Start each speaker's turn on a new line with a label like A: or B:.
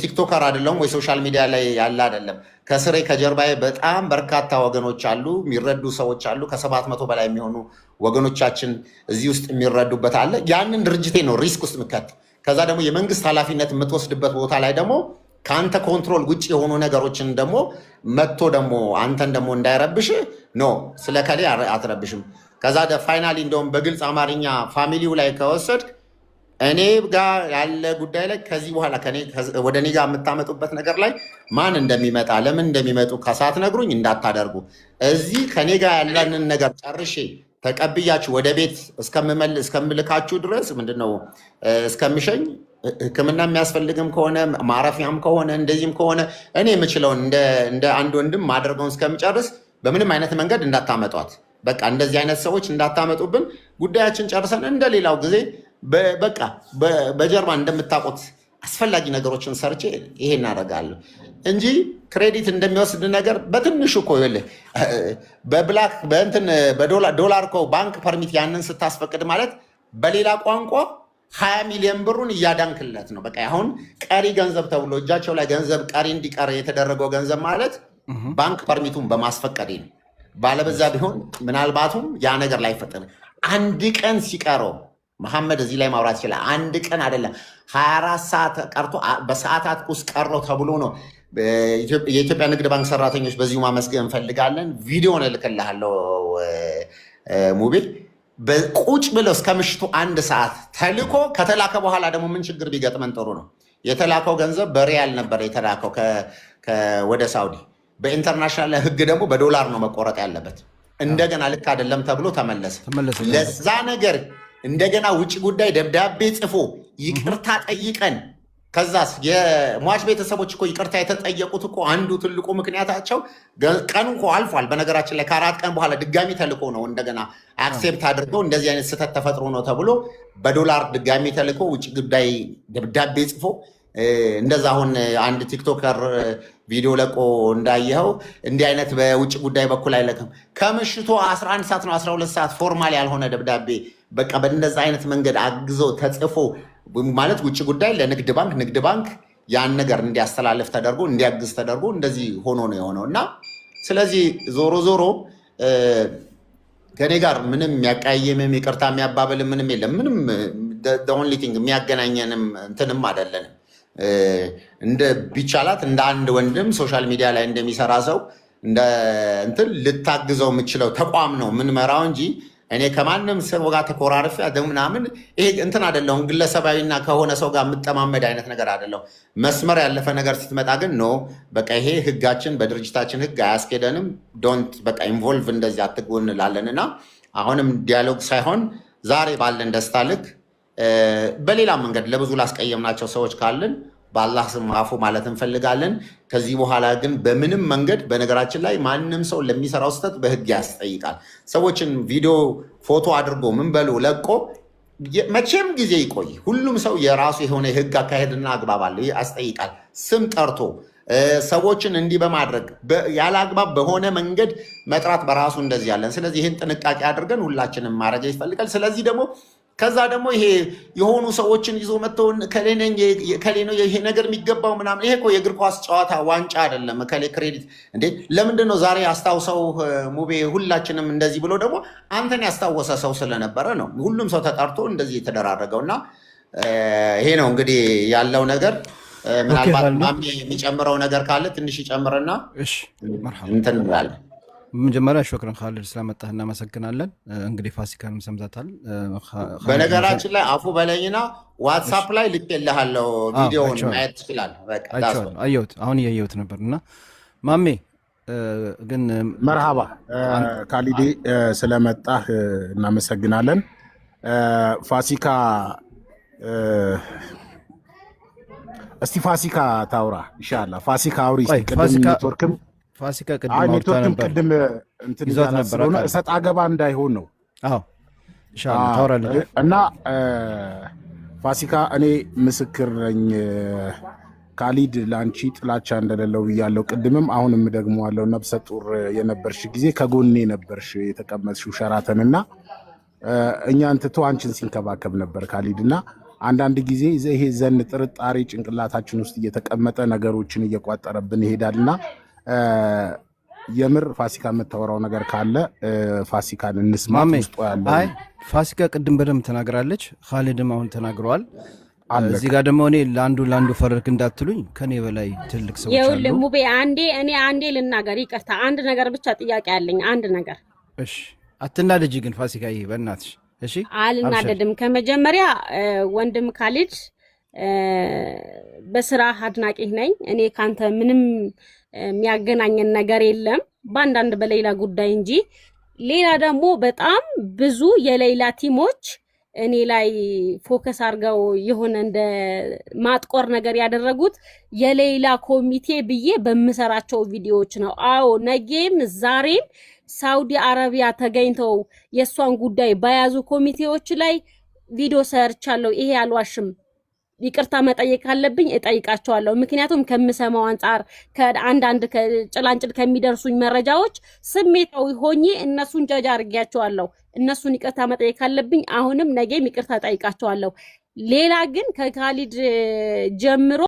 A: ቲክቶከር አይደለም ወይ ሶሻል ሚዲያ ላይ ያለ አይደለም። ከስሬ ከጀርባዬ በጣም በርካታ ወገኖች አሉ፣ የሚረዱ ሰዎች አሉ። ከ700 በላይ የሚሆኑ ወገኖቻችን እዚህ ውስጥ የሚረዱበት አለ። ያንን ድርጅቴ ነው ሪስክ ውስጥ ምከት። ከዛ ደግሞ የመንግስት ኃላፊነት የምትወስድበት ቦታ ላይ ደግሞ ከአንተ ኮንትሮል ውጭ የሆኑ ነገሮችን ደግሞ መጥቶ ደግሞ አንተን ደግሞ እንዳይረብሽ ኖ ስለ ከሌ አትረብሽም። ከዛ ፋይናሊ እንደውም በግልጽ አማርኛ ፋሚሊው ላይ ከወሰድክ እኔ ጋር ያለ ጉዳይ ላይ ከዚህ በኋላ ወደ እኔ ጋር የምታመጡበት ነገር ላይ ማን እንደሚመጣ ለምን እንደሚመጡ ሳትነግሩኝ እንዳታደርጉ። እዚህ ከኔ ጋር ያለንን ነገር ጨርሼ ተቀብያችሁ ወደ ቤት እስከምልካችሁ ድረስ ምንድነው እስከምሸኝ ሕክምና የሚያስፈልግም ከሆነ ማረፊያም ከሆነ እንደዚህም ከሆነ እኔ የምችለውን እንደ አንድ ወንድም ማድረገውን እስከምጨርስ በምንም አይነት መንገድ እንዳታመጧት። በቃ እንደዚህ አይነት ሰዎች እንዳታመጡብን። ጉዳያችን ጨርሰን እንደሌላው ጊዜ በቃ በጀርባ እንደምታውቁት አስፈላጊ ነገሮችን ሰርቼ ይሄ እናደርጋለሁ እንጂ ክሬዲት እንደሚወስድ ነገር በትንሹ እኮ ይኸውልህ በብላክ በእንትን በዶላር እኮ ባንክ ፐርሚት ያንን ስታስፈቅድ ማለት በሌላ ቋንቋ 20 ሚሊዮን ብሩን እያዳንክለት ነው። በቃ አሁን ቀሪ ገንዘብ ተብሎ እጃቸው ላይ ገንዘብ ቀሪ እንዲቀር የተደረገው ገንዘብ ማለት ባንክ ፐርሚቱን በማስፈቀድ ነው። ባለበዛ ቢሆን ምናልባቱም ያ ነገር ላይ ፈጠረ አንድ ቀን ሲቀረው መሐመድ እዚህ ላይ ማውራት ይችላል። አንድ ቀን አይደለም 24 ሰዓት ቀርቶ በሰዓታት ውስጥ ቀረው ተብሎ ነው። የኢትዮጵያ ንግድ ባንክ ሰራተኞች በዚሁ ማመስገን እንፈልጋለን። ቪዲዮን እልክልሃለሁ ሙቤ። ቁጭ ብለው እስከ ምሽቱ 1 ሰዓት ተልኮ ከተላከ በኋላ ደግሞ ምን ችግር ቢገጥመን ጥሩ ነው። የተላከው ገንዘብ በሪያል ነበር የተላከው ወደ ሳውዲ። በኢንተርናሽናል ሕግ ደግሞ በዶላር ነው መቆረጥ ያለበት። እንደገና ልክ አይደለም ተብሎ ተመለሰ። ለዛ ነገር እንደገና ውጭ ጉዳይ ደብዳቤ ጽፎ ይቅርታ ጠይቀን ከዛስ የሟች ቤተሰቦች እኮ ይቅርታ የተጠየቁት እኮ አንዱ ትልቁ ምክንያታቸው ቀኑ እኮ አልፏል። በነገራችን ላይ ከ4 ቀን በኋላ ድጋሚ ተልኮ ነው እንደገና አክሴፕት አድርገው እንደዚህ አይነት ስህተት ተፈጥሮ ነው ተብሎ በዶላር ድጋሚ ተልኮ ውጭ ጉዳይ ደብዳቤ ጽፎ እንደዛ። አሁን አንድ ቲክቶከር ቪዲዮ ለቆ እንዳየኸው እንዲህ አይነት በውጭ ጉዳይ በኩል አይለቅም። ከምሽቱ 11 ሰዓት ነው 12 ሰዓት ፎርማል ያልሆነ ደብዳቤ በቃ በእንደዛ አይነት መንገድ አግዞ ተጽፎ ማለት ውጭ ጉዳይ ለንግድ ባንክ ንግድ ባንክ ያን ነገር እንዲያስተላልፍ ተደርጎ እንዲያግዝ ተደርጎ እንደዚህ ሆኖ ነው የሆነው። እና ስለዚህ ዞሮ ዞሮ ከኔ ጋር ምንም የሚያቀያየምም ይቅርታ የሚያባበልም ምንም የለም። ምንም ኦንሊ ቲንግ የሚያገናኘንም እንትንም አይደለንም። እንደ ቢቻላት እንደ አንድ ወንድም ሶሻል ሚዲያ ላይ እንደሚሰራ ሰው እንደ እንትን ልታግዘው የምችለው ተቋም ነው ምንመራው እንጂ እኔ ከማንም ሰው ጋር ተኮራርፌ ምናምን ይሄ እንትን አይደለሁም። ግለሰባዊና ከሆነ ሰው ጋር የምጠማመድ አይነት ነገር አይደለሁም። መስመር ያለፈ ነገር ስትመጣ ግን ኖ በቃ ይሄ ህጋችን በድርጅታችን ህግ አያስኬደንም፣ ዶንት በቃ ኢንቮልቭ እንደዚህ አትግቡ እንላለን። እና አሁንም ዲያሎግ ሳይሆን ዛሬ ባለን ደስታ ልክ በሌላ መንገድ ለብዙ ላስቀየምናቸው ሰዎች ካለን በአላህ ስም አፉ ማለት እንፈልጋለን። ከዚህ በኋላ ግን በምንም መንገድ በነገራችን ላይ ማንም ሰው ለሚሰራው ስህተት በህግ ያስጠይቃል። ሰዎችን ቪዲዮ ፎቶ አድርጎ ምን በሉ ለቆ መቼም ጊዜ ይቆይ ሁሉም ሰው የራሱ የሆነ የህግ አካሄድና አግባብ አለ፣ ያስጠይቃል። ስም ጠርቶ ሰዎችን እንዲህ በማድረግ ያለ አግባብ በሆነ መንገድ መጥራት በራሱ እንደዚህ ያለን። ስለዚህ ይህን ጥንቃቄ አድርገን ሁላችንም ማድረግ ይፈልጋል። ስለዚህ ደግሞ ከዛ ደግሞ ይሄ የሆኑ ሰዎችን ይዞ መጥተው ከሌ ነው ይሄ ነገር የሚገባው ምናምን። ይሄ እኮ የእግር ኳስ ጨዋታ ዋንጫ አይደለም። ከሌ ክሬዲት እንዴ! ለምንድን ነው ዛሬ አስታውሰው ሙቤ ሁላችንም እንደዚህ ብሎ ደግሞ አንተን ያስታወሰ ሰው ስለነበረ ነው ሁሉም ሰው ተጠርቶ እንደዚህ የተደራረገው። እና ይሄ ነው እንግዲህ ያለው ነገር። ምናልባት ማሜ የሚጨምረው ነገር ካለ ትንሽ ይጨምርና እንትን እንላለን።
B: መጀመሪያ ሾክረን ካሊድ ስለመጣህ እናመሰግናለን። እንግዲህ ፋሲካንም ሰምታታል።
A: በነገራችን ላይ አፉ በለኝና ዋትሳፕ ላይ ልኬልሃለሁ፣ ቪዲዮውን ማየት ትችላለህ። በቃ
B: አየሁት፣ አሁን እያየሁት ነበርና ማሜ ግን
C: መርሃባ ካሊድ ስለመጣህ እናመሰግናለን። ፋሲካ እስቲ ፋሲካ ታውራ ኢንሻአላህ። ፋሲካ አውሪ። ኔትወርክም
B: ፋሲካ ቅድም
C: እንትን ይዛት ነበር እሰጥ አገባ እንዳይሆን ነው።
B: አዎ ኢንሻአላህ ታወራለህ።
C: እና ፋሲካ እኔ ምስክር ነኝ ካሊድ ላንቺ ጥላቻ እንደሌለው ብያለሁ ቅድምም አሁንም ደግሞዋለሁ። ነብሰ ጡር የነበርሽ ጊዜ ከጎኔ ነበርሽ የተቀመጥሽው ሸራተንና እኛን ትቶ አንቺን ሲንከባከብ ነበር ካሊድና አንዳንድ ጊዜ ይሄ ዘን ጥርጣሬ ጭንቅላታችን ውስጥ እየተቀመጠ ነገሮችን እየቋጠረብን ይሄዳልና የምር ፋሲካ የምታወራው ነገር ካለ ፋሲካን እንስማት። ውስጡ ያለው
B: አይ ፋሲካ ቅድም በደንብ ተናግራለች፣ ኻሊድም አሁን ተናግረዋል። እዚህ ጋር ደግሞ እኔ ለአንዱ ፈረድክ እንዳትሉኝ ከኔ በላይ ትልቅ ሰዎች አሉ።
D: ይኸውልህ ሙቤ አንዴ ልናገር፣ ይቅርታ አንድ ነገር ብቻ ጥያቄ አለኝ፣ አንድ ነገር።
B: እሺ አትናደጂ ግን ፋሲካ፣ ይሄ በእናትሽ እሺ።
D: አልናደድም። ከመጀመሪያ ወንድም ኻሊድ በስራ አድናቂህ ነኝ። እኔ ካንተ ምንም የሚያገናኘን ነገር የለም በአንዳንድ በሌላ ጉዳይ እንጂ። ሌላ ደግሞ በጣም ብዙ የሌላ ቲሞች እኔ ላይ ፎከስ አድርገው የሆነ እንደ ማጥቆር ነገር ያደረጉት የሌላ ኮሚቴ ብዬ በምሰራቸው ቪዲዮዎች ነው። አዎ ነገም ዛሬም ሳውዲ አረቢያ ተገኝተው የሷን ጉዳይ በያዙ ኮሚቴዎች ላይ ቪዲዮ ሰርቻለሁ። ይሄ አልዋሽም። ይቅርታ መጠየቅ ካለብኝ እጠይቃቸዋለሁ። ምክንያቱም ከምሰማው አንፃር ከአንዳንድ ጭላንጭል ከሚደርሱኝ መረጃዎች ስሜታዊ ሆኜ እነሱን ጃጅ አድርጌያቸዋለሁ። እነሱን ይቅርታ መጠየቅ ካለብኝ አሁንም ነገም ይቅርታ ጠይቃቸዋለሁ። ሌላ ግን ከኻሊድ ጀምሮ